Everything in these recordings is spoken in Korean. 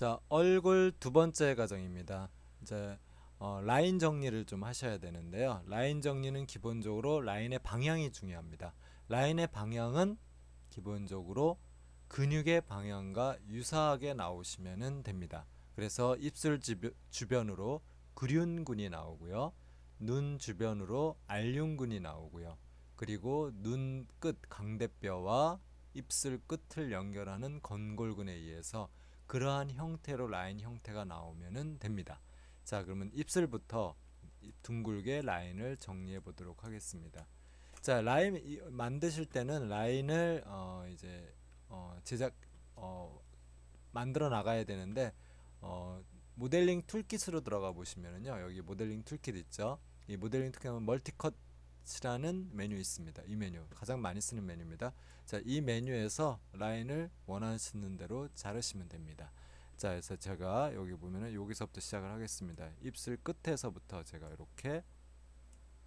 자, 얼굴 두 번째 과정입니다. 이제 라인 정리를 좀 하셔야 되는데요. 라인 정리는 기본적으로 라인의 방향이 중요합니다. 라인의 방향은 기본적으로 근육의 방향과 유사하게 나오시면 됩니다. 그래서 입술 주변으로 그륜근이 나오고요. 눈 주변으로 알륜근이 나오고요. 그리고 눈 끝 강대뼈와 입술 끝을 연결하는 건골근에 의해서 그러한 형태로 라인 형태가 나오면 됩니다. 자, 그러면 입술부터 둥글게 라인을 정리해 보도록 하겠습니다. 자, 라인 만드실 때는 라인을 이제 제작 만들어 나가야 되는데 모델링 툴킷으로 들어가 보시면은요, 여기 모델링 툴킷 있죠. 이 모델링 툴킷은 멀티컷이라는 메뉴 있습니다. 이 메뉴 가장 많이 쓰는 메뉴입니다. 자, 이 메뉴에서 라인을 원하시는 대로 자르시면 됩니다. 자, 그래서 제가 여기 보면은 여기서부터 시작을 하겠습니다. 입술 끝에서부터 제가 이렇게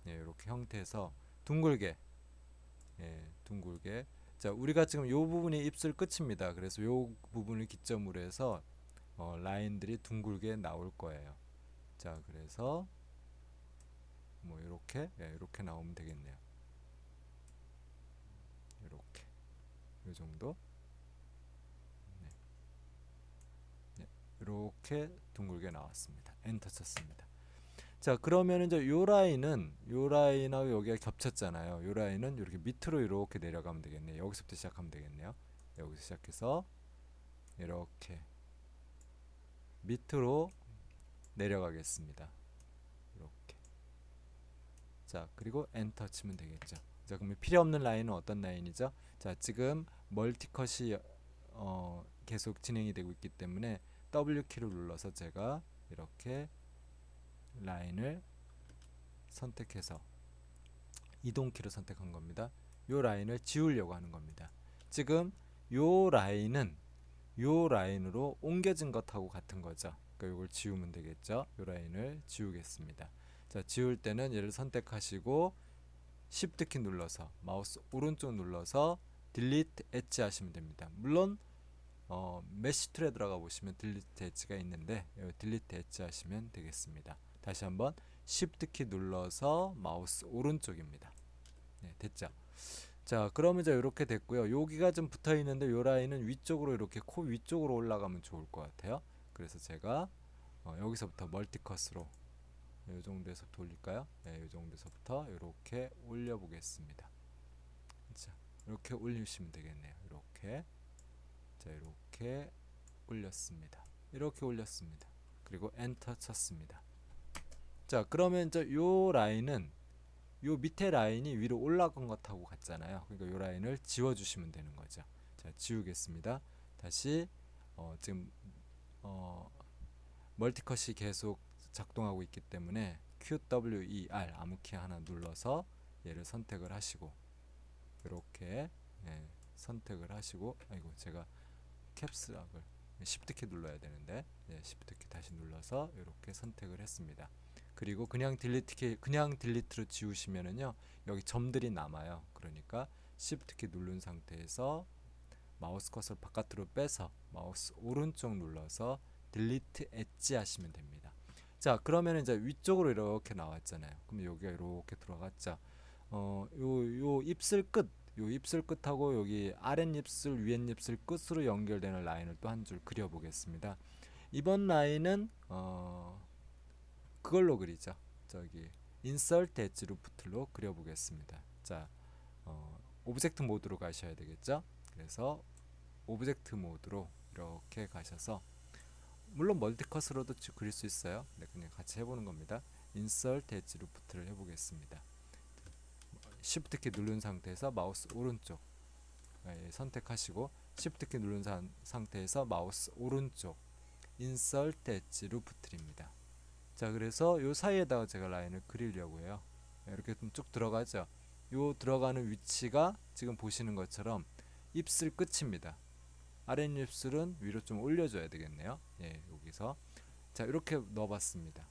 이렇게 형태에서 둥글게, 둥글게. 자, 우리가 지금 요 부분이 입술 끝입니다. 그래서 요 부분을 기점으로 해서 라인들이 둥글게 나올 거예요. 자, 그래서 뭐 이렇게, 이렇게 나오면 되겠네요. 이렇게, 요 정도. 네, 네, 이렇게 둥글게 나왔습니다. 엔터 쳤습니다. 자, 그러면 이제 요 라인하고 여기가 겹쳤잖아요. 요 라인은 이렇게 밑으로 이렇게 내려가면 되겠네요. 여기서부터 시작하면 되겠네요. 여기서 시작해서 이렇게 밑으로 내려가겠습니다. 이렇게. 자, 그리고 엔터 치면 되겠죠. 자, 그러면 필요 없는 라인은 어떤 라인이죠? 자, 지금 멀티컷이 계속 진행이 되고 있기 때문에 W 키를 눌러서 제가 이렇게 라인을 선택해서 이동 키를 선택한 겁니다. 요 라인을 지우려고 하는 겁니다. 지금 요 라인은 요 라인으로 옮겨진 것하고 같은 거죠. 그러니까 이걸 지우면 되겠죠. 요 라인을 지우겠습니다. 자, 지울 때는 얘를 선택하시고 Shift 키 눌러서 마우스 오른쪽 눌러서 Delete Edge 하시면 됩니다. 물론 메시 툴에 들어가 보시면 Delete Edge가 있는데 Delete Edge 하시면 되겠습니다. 다시 한번 Shift 키 눌러서 마우스 오른쪽입니다. 네, 됐죠. 자, 그러면 이제 이렇게 됐고요. 여기가 좀 붙어 있는데 요 라인은 위쪽으로 이렇게 코 위쪽으로 올라가면 좋을 것 같아요. 그래서 제가 여기서부터 멀티컷으로 이 정도에서 돌릴까요? 네, 이 정도에서부터 이렇게 올려 보겠습니다. 자, 이렇게 올리시면 되겠네요. 이렇게. 자, 이렇게 올렸습니다. 이렇게 올렸습니다. 그리고 엔터 쳤습니다. 자, 그러면 이제 요 라인은 요 밑에 라인이 위로 올라간 것하고 같잖아요. 그러니까 요 라인을 지워 주시면 되는 거죠. 자, 지우겠습니다. 다시 지금 멀티컷이 계속 작동하고 있기 때문에 QWER 아무 키 하나 눌러서 얘를 선택을 하시고 이렇게 선택을 하시고, 아이고 제가 캡스락을 Shift 키 눌러야 되는데 Shift 키 다시 눌러서 이렇게 선택을 했습니다. 그리고 그냥 딜리트로 지우시면은요, 여기 점들이 남아요. 그러니까 Shift 키 누른 상태에서 마우스 컷을 바깥으로 빼서 마우스 오른쪽 눌러서 딜리트 엣지 하시면 됩니다. 자, 그러면 이제 위쪽으로 이렇게 나왔잖아요. 그럼 여기가 이렇게 들어갔죠. 요 입술 끝하고 여기 아랫입술, 윗입술 끝으로 연결되는 라인을 또 한 줄 그려보겠습니다. 이번 라인은 그걸로 그리죠. 저기 인서트 엣지 루프트로 그려보겠습니다. 자, 오브젝트 모드로 가셔야 되겠죠. 그래서 오브젝트 모드로 이렇게 가셔서, 물론 멀티컷으로도 그릴 수 있어요. 네, 그냥 같이 해보는 겁니다. 인서트 엣지 루프트를 해보겠습니다. Shift 키 누른 상태에서 마우스 오른쪽 선택하시고 Shift 키 누른 상태에서 마우스 오른쪽 인서트 엣지 루프트입니다. 자, 그래서 요 사이에다가 제가 라인을 그리려고 해요. 이렇게 좀 쭉 들어가죠. 요 들어가는 위치가 지금 보시는 것처럼 입술 끝입니다. 아랫입술은 위로 좀 올려줘야 되겠네요. 여기서 자, 이렇게 넣어봤습니다.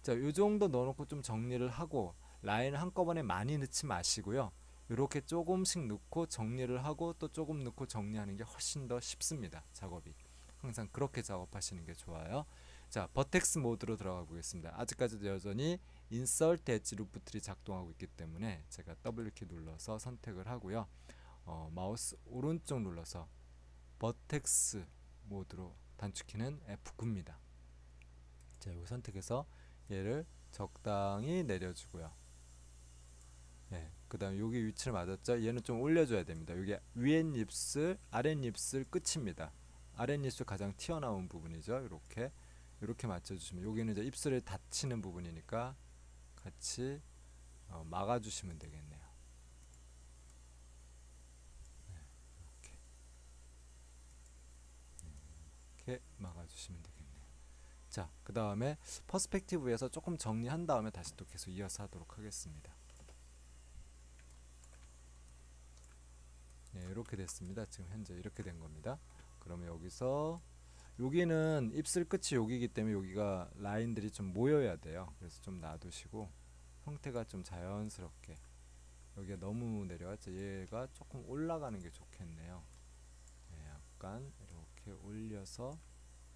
자, 요 정도 넣어놓고 좀 정리를 하고, 라인을 한꺼번에 많이 넣지 마시고요. 이렇게 조금씩 넣고 정리를 하고 또 조금 넣고 정리하는 게 훨씬 더 쉽습니다. 작업이. 항상 그렇게 작업하시는 게 좋아요. 자, 버텍스 모드로 들어가 보겠습니다. 아직까지도 여전히 인서트 엣지 루프 트리 작동하고 있기 때문에 제가 W키 눌러서 선택을 하고요. 마우스 오른쪽 눌러서 버텍스 모드로 단축키는 F9입니다. 자, 여기 선택해서 얘를 적당히 내려주고요. 네, 그 다음 여기 위치를 맞았죠? 얘는 좀 올려줘야 됩니다. 여기 윗입술, 아랫입술 끝입니다. 아랫입술 가장 튀어나온 부분이죠. 이렇게 맞춰주시면 여기는 이제 입술에 닫히는 부분이니까 같이 막아주시면 되겠네요. 이렇게 막아주시면 되겠네요. 자, 그 다음에 퍼스펙티브에서 조금 정리한 다음에 다시 또 계속 이어서 하도록 하겠습니다. 네, 이렇게 됐습니다. 지금 현재 이렇게 된 겁니다. 그러면 여기서 여기는 입술 끝이 여기이기 때문에 여기가 라인들이 좀 모여야 돼요. 그래서 좀 놔두시고 형태가 좀 자연스럽게, 여기가 너무 내려왔죠. 얘가 조금 올라가는 게 좋겠네요. 네, 약간 이렇게 올려서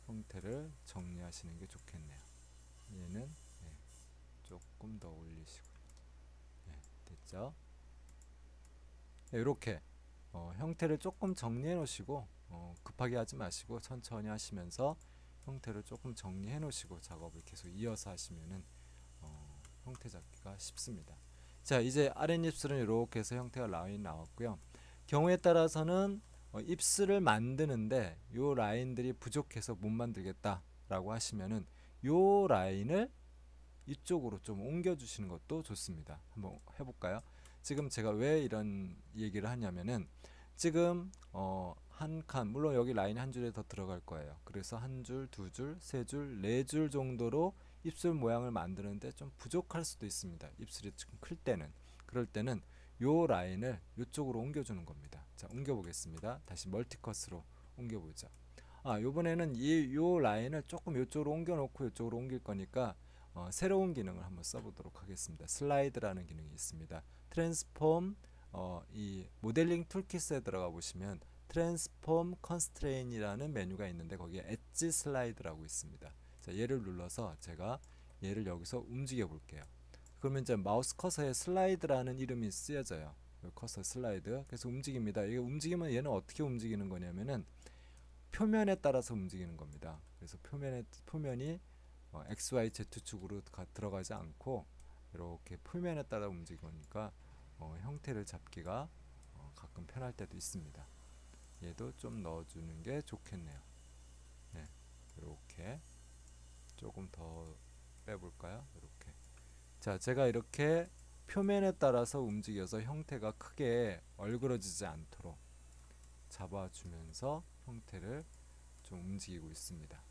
형태를 정리하시는 게 좋겠네요. 얘는 네, 조금 더 올리시고, 네, 됐죠? 네, 이렇게 형태를 조금 정리해 놓으시고 급하게 하지 마시고 천천히 하시면서 형태를 조금 정리해 놓으시고 작업을 계속 이어서 하시면은 형태 잡기가 쉽습니다. 자, 이제 아랫입술은 이렇게 해서 형태가 라인 나왔고요. 경우에 따라서는 입술을 만드는데 요 라인들이 부족해서 못 만들겠다 라고 하시면은 요 라인을 이쪽으로 좀 옮겨 주시는 것도 좋습니다. 한번 해볼까요? 지금 제가 왜 이런 얘기를 하냐면은 지금 한 칸, 물론 여기 라인 한 줄에 더 들어갈 거예요. 그래서 한 줄, 두 줄, 세 줄, 네 줄 정도로 입술 모양을 만드는데 좀 부족할 수도 있습니다. 입술이 좀 클 때는. 그럴 때는 요 라인을 이쪽으로 옮겨주는 겁니다. 자, 옮겨보겠습니다. 다시 멀티컷으로 옮겨보죠. 요번에는 요 라인을 조금 이쪽으로 옮겨놓고 이쪽으로 옮길 거니까 새로운 기능을 한번 써보도록 하겠습니다. 슬라이드라는 기능이 있습니다. 트랜스폼, 이 모델링 툴킷에 들어가 보시면 트랜스폼 컨스트레인이라는 메뉴가 있는데 거기에 엣지 슬라이드라고 있습니다. 자, 얘를 눌러서 제가 얘를 여기서 움직여 볼게요. 그러면 이제 마우스 커서에 슬라이드라는 이름이 쓰여져요. 커서 슬라이드. 그래서 움직입니다. 이게 움직이면 얘는 어떻게 움직이는 거냐면은 표면에 따라서 움직이는 겁니다. 그래서 표면이 X, Y, Z 축으로 들어가지 않고 이렇게 표면에 따라 움직이니까 형태를 잡기가 가끔 편할 때도 있습니다. 얘도 좀 넣어주는 게 좋겠네요. 네, 이렇게 조금 더 빼볼까요? 이렇게. 자, 제가 이렇게 표면에 따라서 움직여서 형태가 크게 얼그러지지 않도록 잡아주면서 형태를 좀 움직이고 있습니다.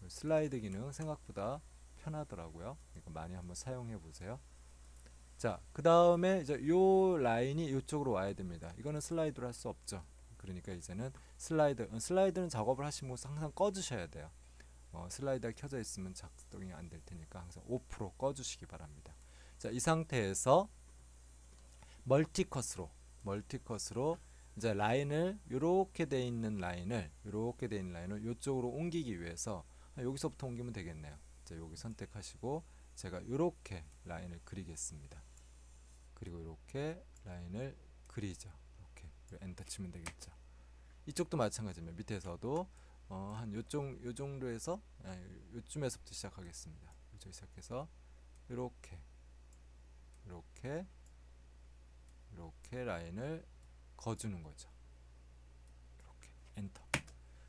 슬라이드 기능 생각보다 편하더라고요. 그러니까 많이 한번 사용해 보세요. 자, 그 다음에 이제 요 라인이 이쪽으로 와야 됩니다. 이거는 슬라이드로 할 수 없죠. 그러니까 이제는 슬라이드는 작업을 하시면 항상 꺼주셔야 돼요. 슬라이드가 켜져 있으면 작동이 안 될 테니까 항상 5% 꺼주시기 바랍니다. 자, 이 상태에서 멀티컷으로 이제 라인을 이렇게 돼 있는 라인을 이쪽으로 옮기기 위해서 여기서부터 옮기면 되겠네요. 자, 여기 선택하시고 제가 이렇게 라인을 그리겠습니다. 그리고 이렇게 라인을 그리죠. 이렇게 엔터 치면 되겠죠. 이쪽도 마찬가지입니다. 밑에서도 한 요 정도에서 요쯤에서부터 시작하겠습니다. 이쪽 시작해서 이렇게 라인을 그어주는 거죠. 이렇게 엔터.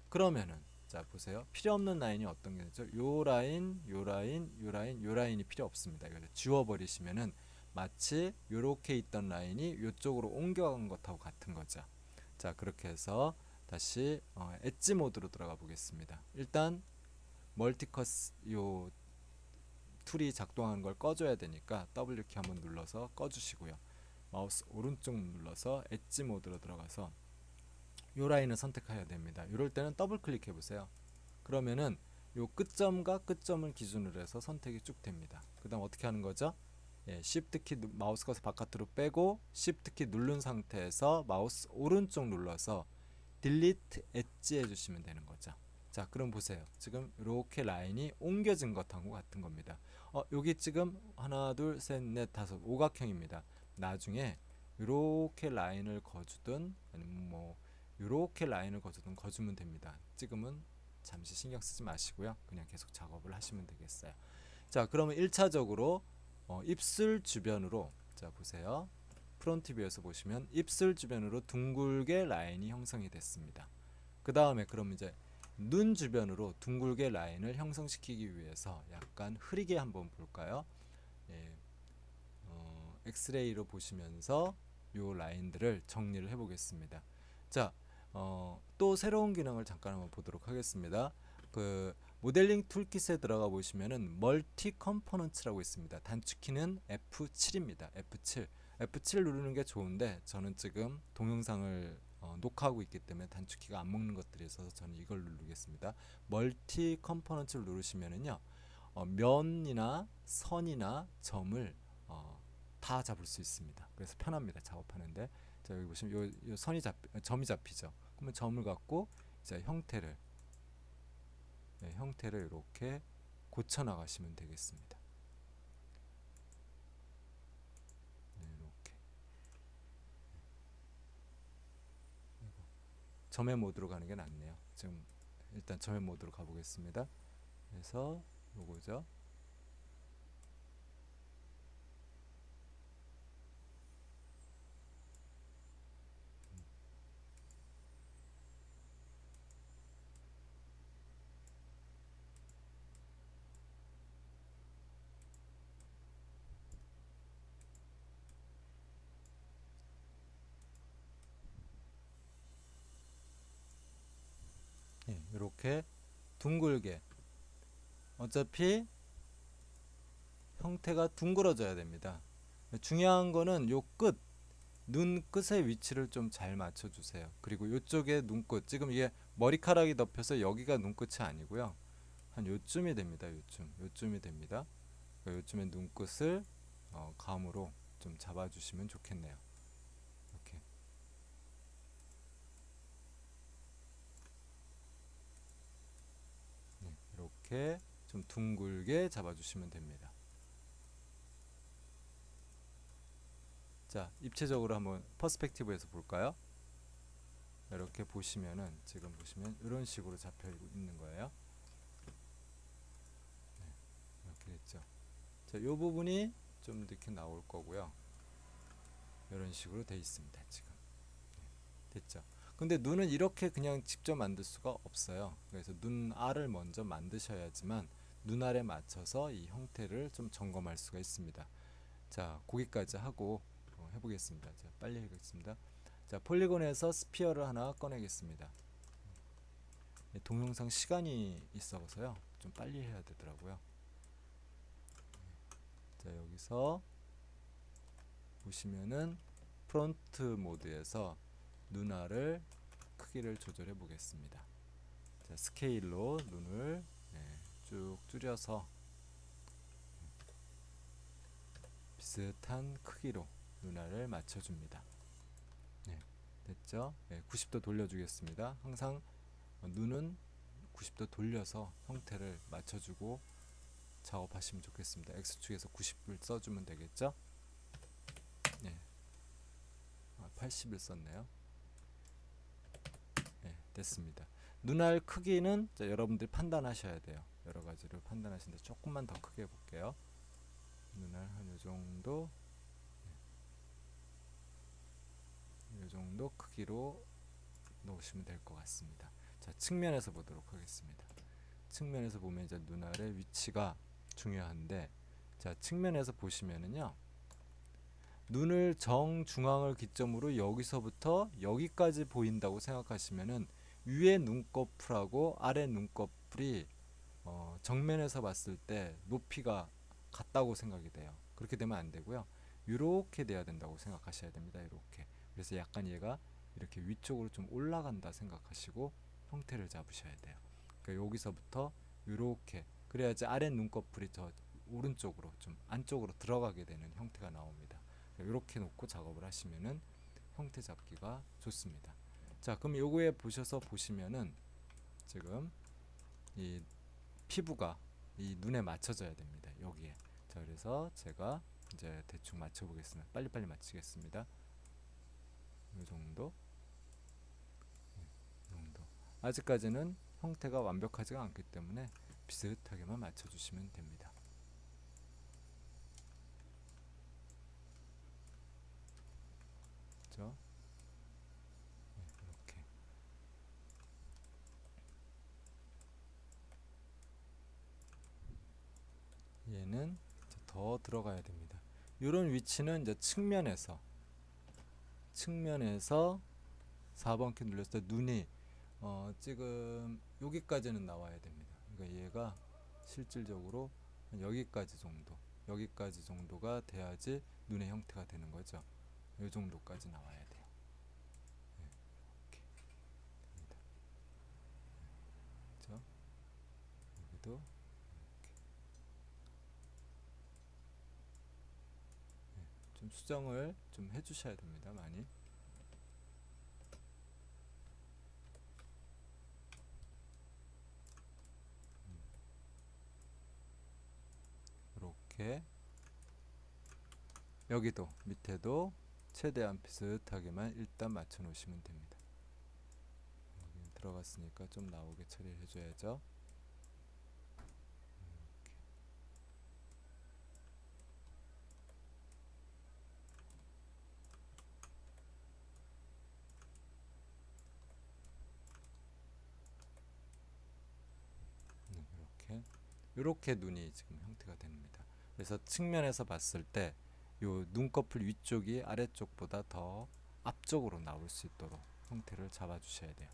그러면은 자, 보세요. 필요 없는 라인이 어떤 게 있죠? 요 라인이 필요 없습니다. 이걸 지워버리시면은 마치 요렇게 있던 라인이 요쪽으로 옮겨간 것하고 같은 거죠. 자, 그렇게 해서 다시 엣지 모드로 들어가 보겠습니다. 일단 멀티컷 요 툴이 작동하는 걸 꺼줘야 되니까 W키 한번 눌러서 꺼주시고요. 마우스 오른쪽 눌러서 엣지 모드로 들어가서 요 라인을 선택해야 됩니다. 이럴 때는 더블 클릭해 보세요. 그러면은 요 끝점과 끝점을 기준으로 해서 선택이 쭉 됩니다. 그 다음 어떻게 하는 거죠? Shift 키 마우스 커서 바깥으로 빼고 Shift 키 누른 상태에서 마우스 오른쪽 눌러서 delete 엣지 해주시면 되는 거죠. 자, 그럼 보세요. 지금 이렇게 라인이 옮겨진 것하고 같은 겁니다. 여기 지금 하나, 둘, 셋, 넷, 다섯 오각형입니다. 나중에 이렇게 라인을 거주든 아니면 뭐 이렇게 라인을 거주든 거주면 됩니다. 지금은 잠시 신경 쓰지 마시고요. 그냥 계속 작업을 하시면 되겠어요. 자, 그러면 1차적으로 입술 주변으로, 자 보세요. 프론트 뷰에서 보시면 입술 주변으로 둥글게 라인이 형성이 됐습니다. 그 다음에 그럼 이제 눈 주변으로 둥글게 라인을 형성시키기 위해서 약간 흐리게 한번 볼까요? 예, 엑스레이로 보시면서 요 라인들을 정리를 해보겠습니다. 자, 또 새로운 기능을 잠깐 한번 보도록 하겠습니다. 그 모델링 툴킷에 들어가 보시면은 멀티 컴포넌츠라고 있습니다. 단축키는 F7입니다. F7. F7 누르는 게 좋은데 저는 지금 동영상을 녹화하고 있기 때문에 단축키가 안 먹는 것들이 있어서 저는 이걸 누르겠습니다. 멀티 컴포넌츠를 누르시면은요, 면이나 선이나 점을 다 잡을 수 있습니다. 그래서 편합니다. 작업하는데. 자, 여기 보시면 요 점이 잡히죠. 그러면 점을 갖고 이제 형태를 이렇게 고쳐 나가시면 되겠습니다. 네, 이렇게 점의 모드로 가는 게 낫네요. 지금 일단 점의 모드로 가보겠습니다. 그래서 요거죠. 네, 이렇게 둥글게, 어차피 형태가 둥그러져야 됩니다. 중요한 거는 요 끝, 눈끝의 위치를 좀 잘 맞춰주세요. 그리고 이쪽에 눈끝, 지금 이게 머리카락이 덮여서 여기가 눈끝이 아니고요, 한 요쯤이 됩니다. 요쯤이 됩니다. 요쯤에 눈끝을 감으로 좀 잡아주시면 좋겠네요. 이렇게. 네, 이렇게 좀 둥글게 잡아주시면 됩니다. 자, 입체적으로 한번 퍼스펙티브에서 볼까요? 이렇게 보시면은, 지금 보시면 이런 식으로 잡혀 있는 거예요. 네, 이렇게 됐죠. 자, 이 부분이 좀 이렇게 나올 거고요. 이런 식으로 돼 있습니다. 지금. 네, 됐죠. 근데 눈은 이렇게 그냥 직접 만들 수가 없어요. 그래서 눈알을 먼저 만드셔야지만 눈알에 맞춰서 이 형태를 좀 점검할 수가 있습니다. 자, 거기까지 하고 해보겠습니다. 자, 빨리 하겠습니다. 자, 폴리곤에서 스피어를 하나 꺼내겠습니다. 동영상 시간이 있어서요, 좀 빨리 해야 되더라고요. 자, 여기서 보시면은 프론트 모드에서 눈알을 크기를 조절해 보겠습니다. 자, 스케일로 눈을 쭉 줄여서 비슷한 크기로 눈알을 맞춰줍니다. 네, 됐죠? 90도 돌려주겠습니다. 항상 눈은 90도 돌려서 형태를 맞춰주고 작업하시면 좋겠습니다. X축에서 90을 써주면 되겠죠? 네, 80을 썼네요. 네, 됐습니다. 눈알 크기는 여러분들이 판단하셔야 돼요. 여러 가지를 판단하시는데 조금만 더 크게 해볼게요. 눈알 한 요정도, 요정도 크기로 놓으시면 될 것 같습니다. 자, 측면에서 보도록 하겠습니다. 측면에서 보면 이제 눈알의 위치가 중요한데, 자, 측면에서 보시면은요, 눈을 정중앙을 기점으로 여기서부터 여기까지 보인다고 생각하시면은 위에 눈꺼풀하고 아래 눈꺼풀이 정면에서 봤을 때 높이가 같다고 생각이 돼요. 그렇게 되면 안 되고요. 이렇게 돼야 된다고 생각하셔야 됩니다. 이렇게. 그래서 약간 얘가 이렇게 위쪽으로 좀 올라간다 생각하시고 형태를 잡으셔야 돼요. 그러니까 여기서부터 이렇게, 그래야지 아래 눈꺼풀이 더 오른쪽으로 좀 안쪽으로 들어가게 되는 형태가 나옵니다. 이렇게 놓고 작업을 하시면은 형태 잡기가 좋습니다. 자, 그럼 요거에 보시면은 지금 이 피부가 이 눈에 맞춰져야 됩니다. 여기에. 자, 그래서 제가 이제 대충 맞춰 보겠습니다. 빨리빨리 맞추겠습니다. 이 정도. 이 정도. 아직까지는 형태가 완벽하지가 않기 때문에 비슷하게만 맞춰 주시면 됩니다. 그렇죠? 이렇게. 얘는 더 들어가야 됩니다. 이런 위치는 이제 측면에서 4번 키 눌렀을 때 눈이 지금 여기까지는 나와야 됩니다. 그러니까 얘가 실질적으로 여기까지 정도가 돼야지 눈의 형태가 되는 거죠. 이 정도까지 나와야 돼요. 네, 이렇게 됩니다. 그렇죠? 여기도 좀 수정을 좀 해주셔야 됩니다. 많이. 이렇게 여기도 밑에도 최대한 비슷하게만 일단 맞춰 놓으시면 됩니다. 여기 들어갔으니까 좀 나오게 처리를 해줘야죠. 이렇게 눈이 지금 형태가 됩니다. 그래서 측면에서 봤을 때 요 눈꺼풀 위쪽이 아래쪽보다 더 앞쪽으로 나올 수 있도록 형태를 잡아 주셔야 돼요.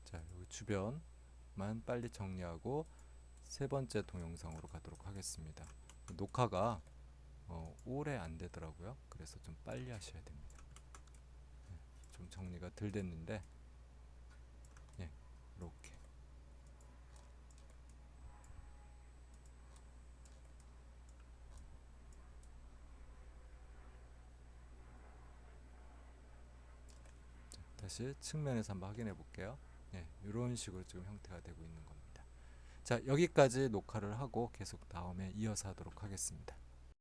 자, 여기 주변만 빨리 정리하고 세 번째 동영상으로 가도록 하겠습니다. 녹화가 오래 안 되더라고요. 그래서 좀 빨리 하셔야 됩니다. 좀 정리가 덜 됐는데, 예, 이렇게. 다시 측면에서 한번 확인해 볼게요. 예, 이런 식으로 지금 형태가 되고 있는 겁니다. 자, 여기까지 녹화를 하고 계속 다음에 이어서 하도록 하겠습니다.